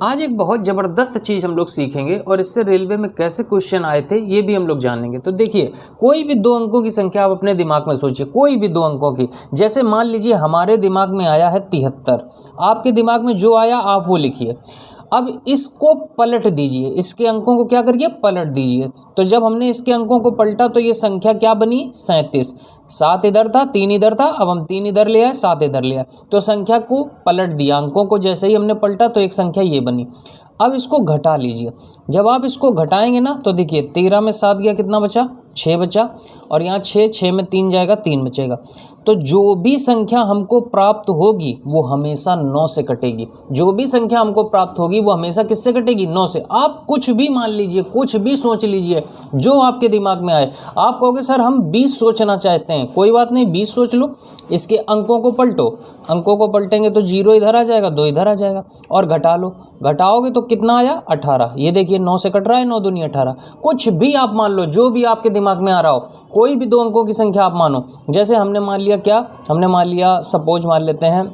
आज एक बहुत ज़बरदस्त चीज़ हम लोग सीखेंगे और इससे रेलवे में कैसे क्वेश्चन आए थे ये भी हम लोग जानेंगे। तो देखिए, कोई भी 2 अंकों की संख्या आप अपने दिमाग में सोचिए, कोई भी 2 अंकों की। जैसे मान लीजिए हमारे दिमाग में आया है 73, आपके दिमाग में जो आया आप वो लिखिए। अब इसको पलट दीजिए, इसके अंकों को क्या करिए, पलट दीजिए। तो जब हमने इसके अंकों को पलटा तो ये संख्या क्या बनी, 37। 7 इधर था, 3 इधर था, अब हम 3 इधर ले आए, 7 इधर ले आए, तो संख्या को पलट दिया। अंकों को जैसे ही हमने पलटा तो एक संख्या ये बनी। अब इसको घटा लीजिए। जब आप इसको घटाएंगे ना तो देखिए 13 में 7 गया, कितना बचा, 6 बचा। और यहाँ 6 में 3 जाएगा, 3 बचेगा। तो जो भी संख्या हमको प्राप्त होगी वो हमेशा 9 से कटेगी। जो भी संख्या हमको प्राप्त होगी वो हमेशा किससे कटेगी, 9 से। आप कुछ भी मान लीजिए, कुछ भी सोच लीजिए जो आपके दिमाग में आए। आप कहोगे सर हम 20 सोचना चाहते हैं, कोई बात नहीं, 20 सोच लो। इसके अंकों को पलटो, अंकों को पलटेंगे तो 0 इधर आ जाएगा, 2 इधर आ जाएगा, और घटा लो। घटाओगे तो कितना आया, 18। ये देखिए 9 से कट रहा है, 9 दूनी 18। कुछ भी आप मान लो, जो भी आपके दिमाग में आ रहा हो, कोई भी 2 अंकों की संख्या आप मानो। जैसे हमने मान लिया क्या, हमने मान लिया, सपोज मान लेते हैं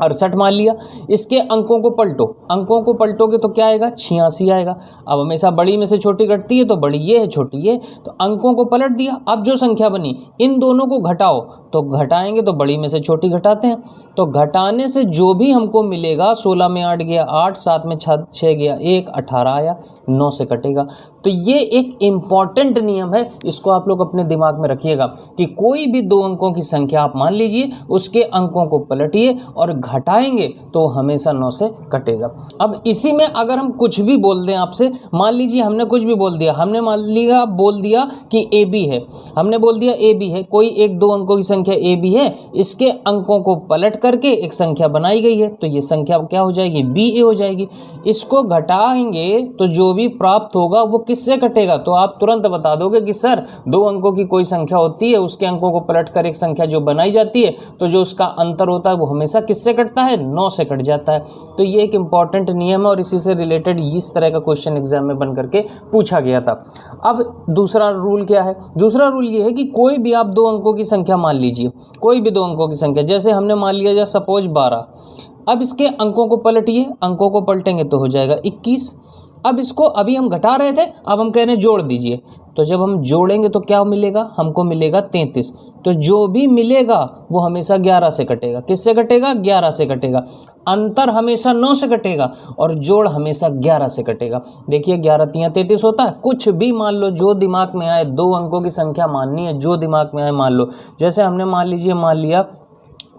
68 मान लिया। इसके अंकों को पलटो, अंकों को पलटोगे तो क्या आएगा, 86 आएगा। अब हमेशा बड़ी में से छोटी घटती है, तो बड़ी ये है, छोटी ये, तो अंकों को पलट दिया। अब जो संख्या बनी इन दोनों को घटाओ, तो घटाएंगे तो बड़ी में से छोटी घटाते हैं, तो घटाने से जो भी हमको मिलेगा, 16 में 8 गया 8, 7 में 6 गया 1, 18 आया, 9 से कटेगा। तो ये एक इम्पॉर्टेंट नियम है, इसको आप लोग अपने दिमाग में रखिएगा कि कोई भी 2 अंकों की संख्या आप मान लीजिए, उसके अंकों को पलटिए और घटाएंगे तो हमेशा 9 से कटेगा। अब इसी में अगर हम कुछ भी बोल दें आपसे, मान लीजिए हमने कुछ भी बोल दिया, हमने मान लिया बोल दिया कि ए बी है, हमने बोल दिया ए बी है, कोई एक 2 अंकों की संख्या ए बी है, इसके अंकों को पलट करके एक संख्या बनाई गई है, तो ये संख्या क्या हो जाएगी, बी ए हो जाएगी। इसको घटाएंगे तो जो भी प्राप्त होगा वो किससे कटेगा, तो आप तुरंत बता दोगे कि सर 2 अंकों की कोई संख्या होती है, उसके अंकों को पलट कर एक संख्या जो बनाई जाती है, तो जो उसका अंतर होता है वो हमेशा किससे कटता है, 9 से कट जाता है। तो ये एक इंपॉर्टेंट नियम है और इसी से रिलेटेड इस तरह का क्वेश्चन एग्जाम में बन करके पूछा गया था। अब दूसरा रूल क्या है, दूसरा रूल ये है कि कोई भी आप 2 अंकों की संख्या मान लीजिए, कोई भी 2 अंकों की संख्या, जैसे हमने मान लिया जा सपोज 12। अब इसके अंकों को पलटिए, अंकों को पलटेंगे तो हो जाएगा 21। अब इसको अभी हम घटा रहे थे, अब हम कह रहे हैं जोड़ दीजिए, तो जब हम जोड़ेंगे तो क्या मिलेगा, हमको मिलेगा 33। तो जो भी मिलेगा वो हमेशा 11 से कटेगा। किससे कटेगा, 11 से कटेगा। अंतर हमेशा 9 से कटेगा और जोड़ हमेशा 11 से कटेगा। देखिए 11 तियां 33 होता है। कुछ भी मान लो, जो दिमाग में आए, 2 अंकों की संख्या माननी है, जो दिमाग में आए मान लो। जैसे हमने मान लीजिए, मान लिया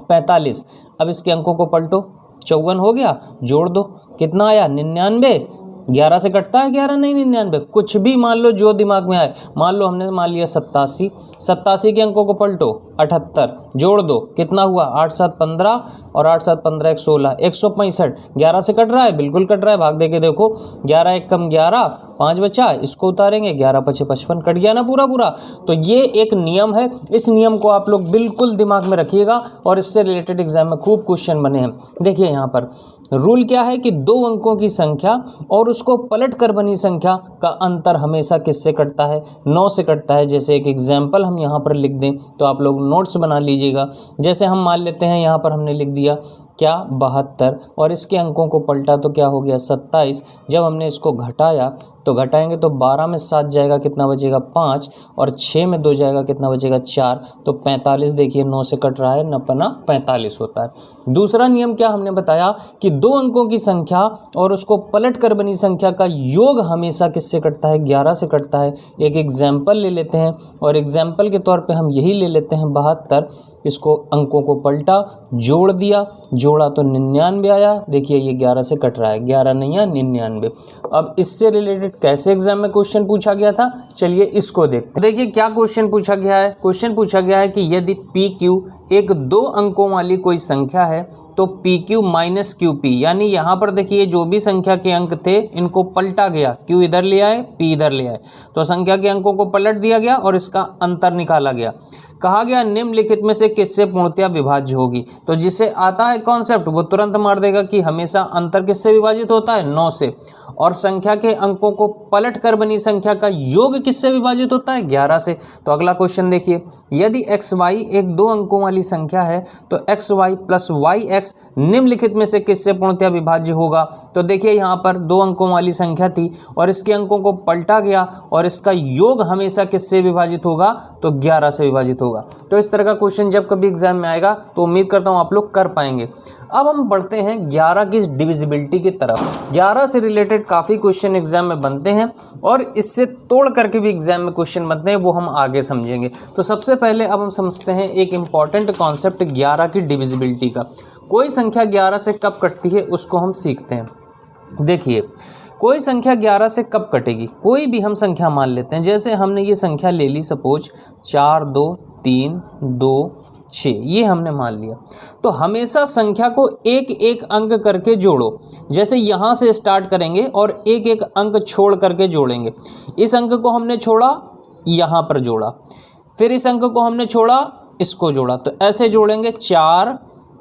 45। अब इसके अंकों को पलटो, 54 हो गया, जोड़ दो, कितना आया, 99। 11 से कटता है, 11 नहीं 99। कुछ भी मान लो जो दिमाग में आए, मान लो हमने मान लिया 87। 87 के अंकों को पलटो, 78, जोड़ दो, कितना हुआ, 8 7 15 और 8 7 15 1 16, 165। 11 से कट रहा है, बिल्कुल कट रहा है, भाग दे के देखो, 11 1 कम 11, 5 बचा, इसको उतारेंगे, 11 5 55, कट गया ना पूरा पूरा। तो ये एक नियम है, इस नियम को आप लोग बिल्कुल दिमाग में रखिएगा और इससे रिलेटेड एग्जाम में खूब क्वेश्चन बने हैं। देखिए यहाँ पर रूल क्या है कि 2 अंकों की संख्या और उसको पलट कर बनी संख्या का अंतर हमेशा किससे कटता है, 9 से कटता है। जैसे एक एग्जाम्पल हम यहाँ पर लिख दें तो आप लोग नोट्स बना लीजिएगा। जैसे हम मान लेते हैं यहाँ पर हमने लिख दिया क्या, 72, और इसके अंकों को पलटा तो क्या हो गया, 27। जब हमने इसको घटाया तो घटाएंगे तो 12 में 7 जाएगा, कितना बचेगा, 5, और 6 में 2 जाएगा, कितना बचेगा, 4। तो 45, देखिए 9 से कट रहा है, नपना 45 होता है। दूसरा नियम क्या हमने बताया कि 2 अंकों की संख्या और उसको पलट कर बनी संख्या का योग हमेशा किससे कटता है, 11 से कटता है। एक एग्जाम्पल ले लेते हैं और एग्जाम्पल के तौर पे हम यही ले लेते हैं 72। इसको अंकों को पलटा, जोड़ दिया, जोड़ा तो 99 आया। देखिए ये 11 से कट रहा है, 11 नहीं है 99। अब इससे रिलेटेड कैसे एग्जाम में क्वेश्चन पूछा गया था, चलिए इसको देखते हैं। देखिए क्या क्वेश्चन पूछा गया है, क्वेश्चन पूछा गया है कि यदि पी क्यू एक 2 अंकों वाली कोई संख्या है तो P Q minus Q P, यानी यहाँ पर देखिए जो भी संख्या के अंक थे इनको पलटा गया, क्यू इधर ले आए, पी इधर ले आए, तो संख्या के अंकों को पलट दिया गया और इसका अंतर निकाला गया। कहा गया निम्नलिखित में से किससे पूर्णतया विभाज्य होगी। तो जिसे आता है कॉन्सेप्ट वो तुरंत मार देगा कि हमेशा अंतर किससे विभाजित होता है, 9 से। और संख्या के अंकों को पलट कर बनी संख्या का योग किससे विभाजित होता है, 11 से। तो अगला क्वेश्चन देखिए, यदि एक्स वाई एक 2 अंकों वाली वाली संख्या है तो X Y plus Y X निम्नलिखित में से किससे पूर्णतः विभाज्य होगा। तो देखिए यहाँ पर 2 अंकों वाली संख्या थी और इसके अंकों को पलटा गया और इसका योग हमेशा किससे विभाजित होगा, तो 11 से विभाजित होगा। तो इस तरह का क्वेश्चन जब कभी एग्जाम में आएगा तो उम्मीद करता हूँ आप लोग कर पाएंगे। अब हम बढ़ते हैं 11 की डिविजिबिलिटी की तरफ। 11 से रिलेटेड काफ़ी क्वेश्चन एग्जाम में बनते हैं और इससे तोड़ करके भी एग्जाम में क्वेश्चन बनते हैं, वो हम आगे समझेंगे। तो सबसे पहले अब हम समझते हैं एक इम्पॉर्टेंट कॉन्सेप्ट 11 की डिविजिबिलिटी का। कोई संख्या 11 से कब कटती है उसको हम सीखते हैं। देखिए कोई संख्या 11 से कब कटेगी, कोई भी हम संख्या मान लेते हैं। जैसे हमने ये संख्या ले ली सपोज 4 2 3 2 6, ये हमने मान लिया। तो हमेशा संख्या को एक एक अंक करके जोड़ो। जैसे यहाँ से स्टार्ट करेंगे और एक एक अंक छोड़ करके जोड़ेंगे। इस अंक को हमने छोड़ा, यहाँ पर जोड़ा, फिर इस अंक को हमने छोड़ा, इसको जोड़ा। तो ऐसे जोड़ेंगे 4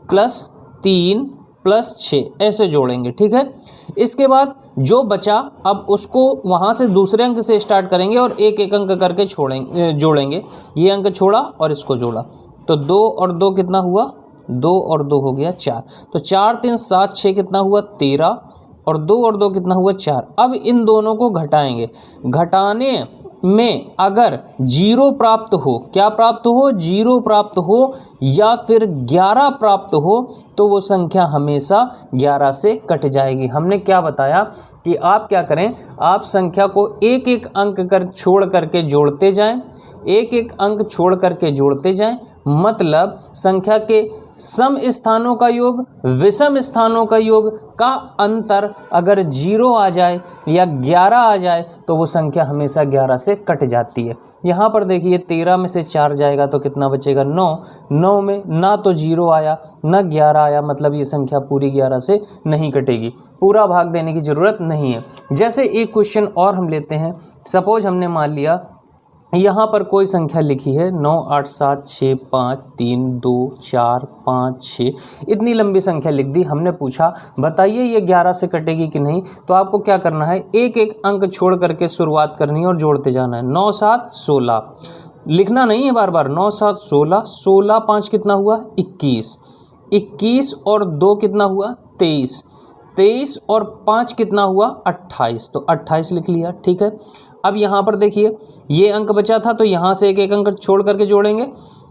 + 3 + 6, ऐसे जोड़ेंगे, ठीक है। इसके बाद जो बचा अब उसको वहाँ से दूसरे अंक से स्टार्ट करेंगे और एक एक अंक करके जोड़ेंगे। ये अंक छोड़ा और इसको जोड़ा, तो 2 और 2 कितना हुआ, 2 और 2 हो गया 4। तो 4 3 7 6 कितना हुआ 13 और 2 और 2 कितना हुआ 4। अब इन दोनों को घटाएंगे। घटाने में अगर 0 प्राप्त हो, क्या प्राप्त हो, 0 प्राप्त हो या फिर 11 प्राप्त हो तो वो संख्या हमेशा 11 से कट जाएगी। हमने क्या बताया कि आप क्या करें, आप संख्या को एक एक अंक कर छोड़ करके जोड़ते जाएं, एक एक अंक छोड़ करके जोड़ते जाएं। मतलब संख्या के सम स्थानों का योग, विषम स्थानों का योग का अंतर अगर 0 आ जाए या 11 आ जाए तो वो संख्या हमेशा 11 से कट जाती है। यहाँ पर देखिए 13 में से 4 जाएगा तो कितना बचेगा 9। 9 में ना तो 0 आया ना 11 आया, मतलब ये संख्या पूरी 11 से नहीं कटेगी। पूरा भाग देने की ज़रूरत नहीं है। जैसे एक क्वेश्चन और हम लेते हैं। सपोज हमने मान लिया यहाँ पर कोई संख्या लिखी है 9 8 7 6 5 3 2 4 5 6, इतनी लंबी संख्या लिख दी। हमने पूछा बताइए ये 11 से कटेगी कि नहीं। तो आपको क्या करना है, एक एक अंक छोड़ करके शुरुआत करनी है और जोड़ते जाना है। 9 7 16 लिखना नहीं है बार बार, 9 7 16, 16 5 कितना हुआ 21, 21 और 2 कितना हुआ 23, 23 और 5 कितना हुआ 28, तो 28 लिख लिया, ठीक है। अब यहाँ पर देखिए ये अंक बचा था तो यहाँ से एक एक अंक छोड़ करके जोड़ेंगे।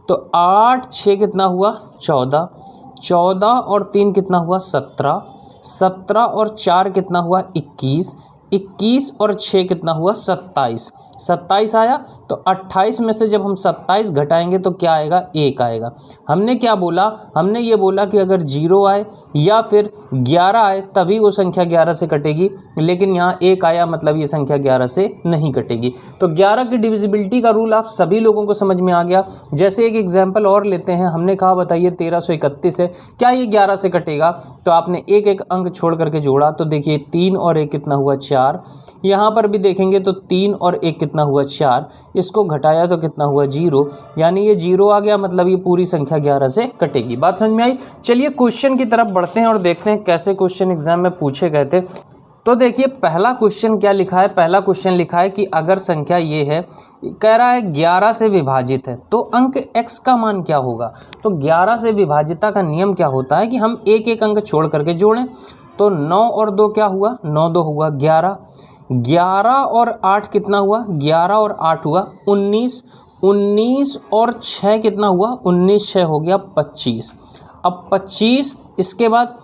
तो 8 6 कितना हुआ 14, 14 और 3 कितना हुआ 17, 17 और 4 कितना हुआ 21, 21 और 6 कितना हुआ 27, 27 आया। तो 28 में से जब हम 27 घटाएंगे तो क्या आएगा 1 आएगा। हमने क्या बोला, हमने ये बोला कि अगर 0 आए या फिर 11 आए तभी वो संख्या 11 से कटेगी, लेकिन यहाँ 1 आया मतलब ये संख्या 11 से नहीं कटेगी। तो 11 की डिविजिबिलिटी का रूल आप सभी लोगों को समझ में आ गया। जैसे एक एग्जाम्पल और लेते हैं। हमने कहा बताइए 1331 है, क्या ये 11 से कटेगा। तो आपने एक एक अंक छोड़ करके जोड़ा तो देखिए 3 और 1 कितना हुआ 4। यहाँ पर भी देखेंगे तो 3 और 1 कितना हुआ 4, इसको घटाया तो कितना हुआ 0, यानी ये 0 आ गया, मतलब ये पूरी संख्या 11 से कटेगी। बात समझ में आई। चलिए क्वेश्चन की तरफ बढ़ते हैं और देखते हैं कैसे क्वेश्चन एग्जाम में पूछे गए थे। तो देखिए पहला क्वेश्चन क्या लिखा है, पहला क्वेश्चन लिखा है कि अगर संख्या ये है, कह रहा है 11 से विभाजित है तो अंक x का मान क्या होगा। तो 11 से विभाजिता का नियम क्या होता है कि हम एक एक अंक छोड़ करके जोड़ें। तो 9 और 2 क्या हुआ, 9 2 हुआ 11, 11 और 8 कितना हुआ, 11 और 8 हुआ 19, 19 और 6 कितना हुआ, 19 6 हो गया 25। अब 25 इसके बाद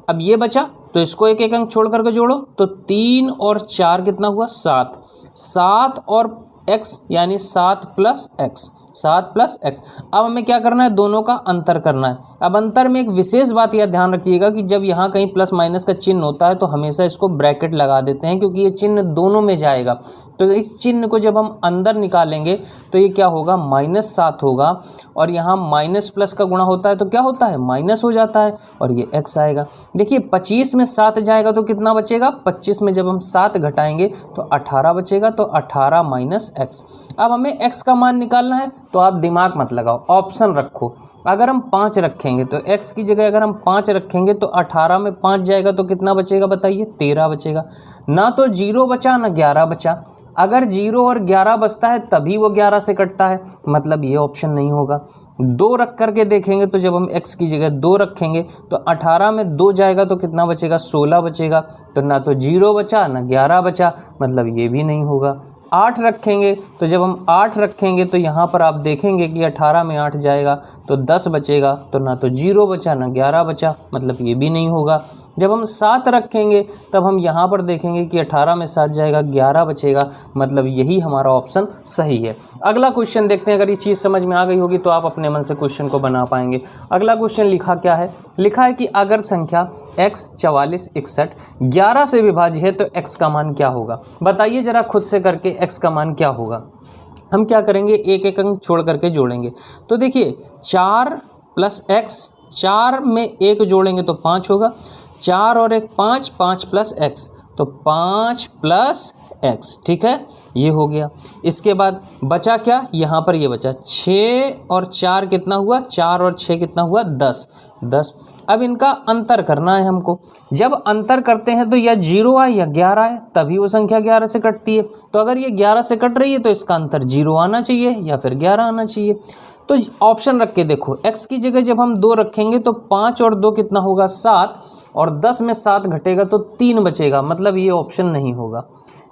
अब ये बचा तो इसको एक एक अंक छोड़ करके जोड़ो। तो 3 और 4 कितना हुआ 7, 7 और x यानी 7 + x, 7 + x। अब हमें क्या करना है, दोनों का अंतर करना है। अब अंतर में एक विशेष बात यह ध्यान रखिएगा कि जब यहाँ कहीं प्लस माइनस का चिन्ह होता है तो हमेशा इसको ब्रैकेट लगा देते हैं, क्योंकि ये चिन्ह दोनों में जाएगा। तो इस चिन्ह को जब हम अंदर निकालेंगे तो ये क्या होगा, -7 होगा, और यहाँ माइनस प्लस का गुणा होता है तो क्या होता है, माइनस हो जाता है, और ये x आएगा। देखिए 25 में 7 जाएगा तो कितना बचेगा, 25 में जब हम 7 घटाएंगे तो 18 बचेगा, तो 18 - x। अब हमें x का मान निकालना है तो आप दिमाग मत लगाओ, ऑप्शन रखो। अगर हम 5 रखेंगे तो x की जगह अगर हम 5 रखेंगे तो 18 में 5 जाएगा तो कितना बचेगा बताइए, 13 बचेगा। ना तो 0 बचा ना 11 बचा। अगर 0 और 11 बचता है तभी वो 11 से कटता है, मतलब ये ऑप्शन नहीं होगा। 2 रख करके देखेंगे तो जब हम x की जगह 2 रखेंगे तो 18 में 2 जाएगा तो कितना बचेगा, 16 बचेगा। तो ना तो 0 बचा ना 11 बचा, मतलब ये भी नहीं होगा। 8 रखेंगे तो जब हम 8 रखेंगे तो यहाँ पर आप देखेंगे कि 18 में 8 जाएगा तो 10 बचेगा। तो ना तो 0 बचा ना 11 बचा, मतलब ये भी नहीं होगा। जब हम 7 रखेंगे तब हम यहाँ पर देखेंगे कि 18 में 7 जाएगा, 11 बचेगा, मतलब यही हमारा ऑप्शन सही है। अगला क्वेश्चन देखते हैं। अगर ये चीज़ समझ में आ गई होगी तो आप अपने मन से क्वेश्चन को बना पाएंगे। अगला क्वेश्चन लिखा क्या है, लिखा है कि अगर संख्या x 44 61 11 से विभाज्य है तो x का मान क्या होगा। बताइए जरा खुद से करके x का मान क्या होगा। हम क्या करेंगे, एक एक अंक छोड़ करके जोड़ेंगे। तो देखिए 4 + x, 4 में 1 जोड़ेंगे तो 5 होगा, 4 और 1 5, 5 + x तो 5 + x, ठीक है, ये हो गया। इसके बाद बचा क्या, यहाँ पर ये बचा 6 और 4 कितना हुआ, 4 और 6 कितना हुआ, 10 10। अब इनका अंतर करना है हमको। जब अंतर करते हैं तो या 0 आए या 11 आए, तभी वो संख्या 11 से कटती है। तो अगर ये 11 से कट रही है तो इसका अंतर 0 आना चाहिए या फिर 11 आना चाहिए। तो ऑप्शन रख के देखो, x की जगह जब हम 2 रखेंगे तो 5 और 2 कितना होगा, 7, और 10 में 7 घटेगा तो 3 बचेगा, मतलब ये ऑप्शन नहीं होगा।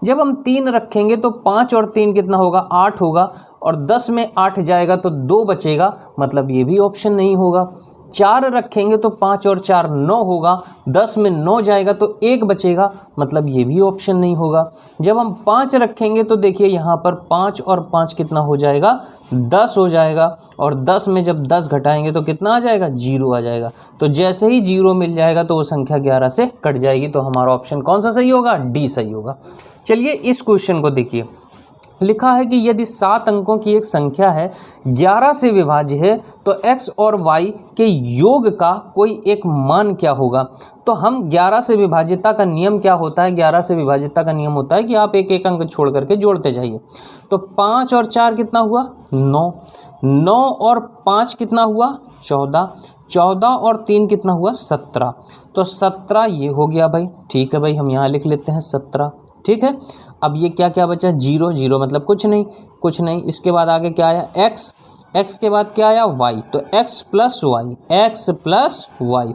जब हम 3 रखेंगे तो 5 और 3 कितना होगा, 8 होगा, और 10 में 8 जाएगा तो 2 बचेगा, मतलब ये भी ऑप्शन नहीं होगा। 4 रखेंगे तो 5 और 4 9 होगा, 10 में 9 जाएगा तो 1 बचेगा, मतलब ये भी ऑप्शन नहीं होगा। जब हम 5 रखेंगे तो देखिए यहाँ पर 5 और 5 कितना हो जाएगा, 10 हो जाएगा, और 10 में जब 10 घटाएंगे तो कितना आ जाएगा, 0 आ जाएगा। तो जैसे ही 0 मिल जाएगा तो वो संख्या 11 से कट जाएगी। तो हमारा ऑप्शन कौन सा सही होगा, डी सही होगा। चलिए इस क्वेश्चन को देखिए, लिखा है कि यदि 7 अंकों की एक संख्या है 11 से विभाज्य है तो x और y के योग का कोई एक मान क्या होगा। तो हम 11 से विभाज्यता का नियम क्या होता है, 11 से विभाज्यता का नियम होता है कि आप एक एक अंक छोड़ करके जोड़ते जाइए। तो 5 और 4 कितना हुआ, 9, 9 और 5 कितना हुआ, 14, 14 और 3 कितना हुआ, 17। तो 17 ये हो गया भाई, ठीक है भाई, हम यहाँ लिख लेते हैं 17, ठीक है। अब ये क्या क्या बचा, 0, 0 मतलब कुछ नहीं, कुछ नहीं। इसके बाद आगे क्या आया, x, x के बाद क्या आया, y, तो x प्लस y,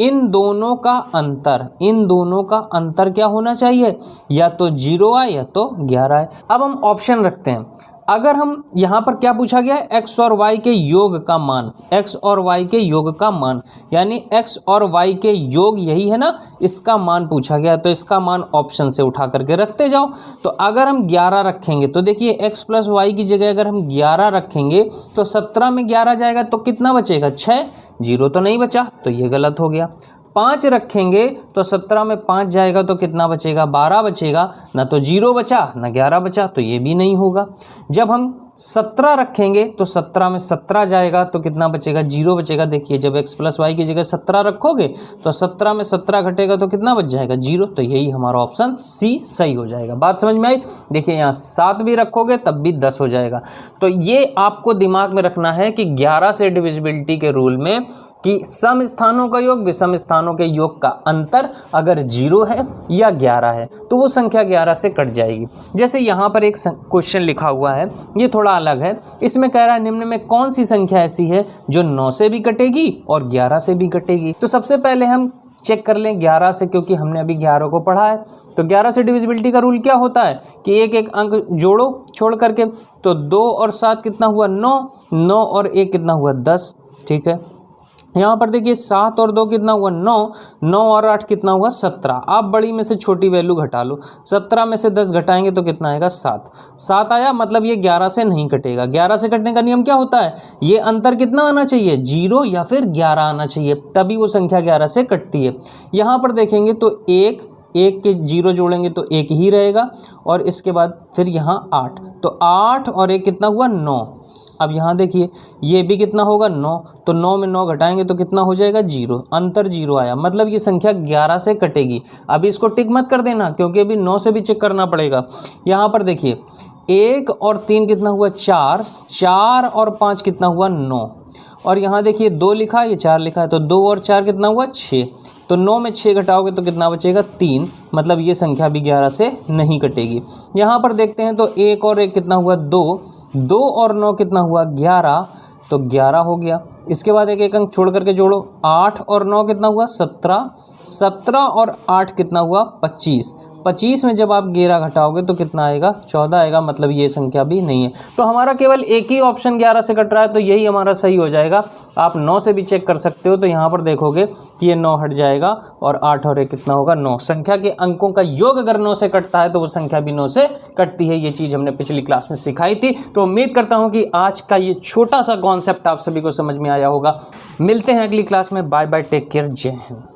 इन दोनों का अंतर, इन दोनों का अंतर क्या होना चाहिए, या तो 0 आए या तो 11 आए। अब हम ऑप्शन रखते हैं। अगर हम यहाँ पर क्या पूछा गया है, x और y के योग का मान, x और y के योग का मान, यानी x और y के योग यही है ना, इसका मान पूछा गया। तो इसका मान ऑप्शन से उठा करके रखते जाओ। तो अगर हम 11 रखेंगे तो देखिए x प्लस y की जगह अगर हम 11 रखेंगे तो 17 में 11 जाएगा तो कितना बचेगा, 6, 0 तो नहीं बचा, तो ये गलत हो गया। 5 रखेंगे तो 17 में 5 जाएगा तो कितना बचेगा, 12 बचेगा, ना तो 0 बचा ना 11 बचा, तो ये भी नहीं होगा। जब हम 17 रखेंगे तो 17 में 17 जाएगा तो कितना बचेगा, 0 बचेगा। देखिए जब x प्लस वाई की जगह 17 रखोगे तो 17 में 17 घटेगा तो कितना बच जाएगा, 0। तो यही हमारा ऑप्शन सी सही हो जाएगा। बात समझ में आई। देखिए यहाँ 7 भी रखोगे तब भी 10 हो जाएगा। तो ये आपको दिमाग में रखना है कि 11 से डिविजिबिलिटी के रूल में कि सम स्थानों का योग विषम स्थानों के योग का अंतर अगर 0 है या 11 है तो वो संख्या 11 से कट जाएगी। जैसे यहाँ पर एक क्वेश्चन लिखा हुआ है, ये थोड़ा अलग है। इसमें कह रहा है निम्न में कौन सी संख्या ऐसी है जो 9 से भी कटेगी और 11 से भी कटेगी। तो सबसे पहले हम चेक कर लें 11 से, क्योंकि हमने अभी 11 को पढ़ा है। तो 11 से डिविजिबिलिटी का रूल क्या होता है कि एक एक अंक जोड़ो छोड़ करके। तो 2 और 7 कितना हुआ, 9, 9 और 1 कितना हुआ, 10, ठीक है। यहाँ पर देखिए 7 और 2 कितना हुआ, 9, 9 और 8 कितना हुआ, 17। आप बड़ी में से छोटी वैल्यू घटा लो। 17 में से 10 घटाएंगे तो कितना आएगा, 7। 7 आया, मतलब ये 11 से नहीं कटेगा। 11 से कटने का नियम क्या होता है, ये अंतर कितना आना चाहिए, 0 या फिर 11 आना चाहिए, तभी वो संख्या 11 से कटती है। यहाँ पर देखेंगे तो 1 के 0 जोड़ेंगे तो 1 ही रहेगा, और इसके बाद फिर यहाँ 8, तो 8 और 1 कितना हुआ, 9। अब यहाँ देखिए ये भी कितना होगा, 9, तो 9 में 9 घटाएंगे तो कितना हो जाएगा, 0। अंतर 0 आया, मतलब ये संख्या 11 से कटेगी। अभी इसको टिक मत कर देना, क्योंकि अभी 9 से भी चेक करना पड़ेगा। यहाँ पर देखिए 1 और 3 कितना हुआ 4, 4 और 5 कितना हुआ 9, और यहाँ देखिए 2 लिखा है, ये 4 लिखा है, तो 2 और 4 कितना हुआ 6, तो 9 में 6 घटाओगे तो कितना बचेगा 3, मतलब ये संख्या भी 11 से नहीं कटेगी। यहाँ पर देखते हैं तो 1 और 1 कितना हुआ 2, 2 और 9 कितना हुआ 11, तो 11 हो गया। इसके बाद एक अंक छोड़ करके जोड़ो, 8 और 9 कितना हुआ 17, 17 और 8 कितना हुआ 25, 25 में जब आप 11 घटाओगे तो कितना आएगा 14 आएगा, मतलब ये संख्या भी नहीं है। तो हमारा केवल एक ही ऑप्शन 11 से कट रहा है, तो यही हमारा सही हो जाएगा। आप 9 से भी चेक कर सकते हो, तो यहाँ पर देखोगे कि ये 9 हट जाएगा और 8 और 1 कितना होगा 9। संख्या के अंकों का योग अगर 9 से कटता है तो वो संख्या भी 9 से कटती है। ये चीज़ हमने पिछली क्लास में सिखाई थी। तो उम्मीद करता हूँ कि आज का ये छोटा सा कॉन्सेप्ट आप सभी को समझ में आया होगा। मिलते हैं अगली क्लास में। बाय बाय, टेक केयर, जय हिंद।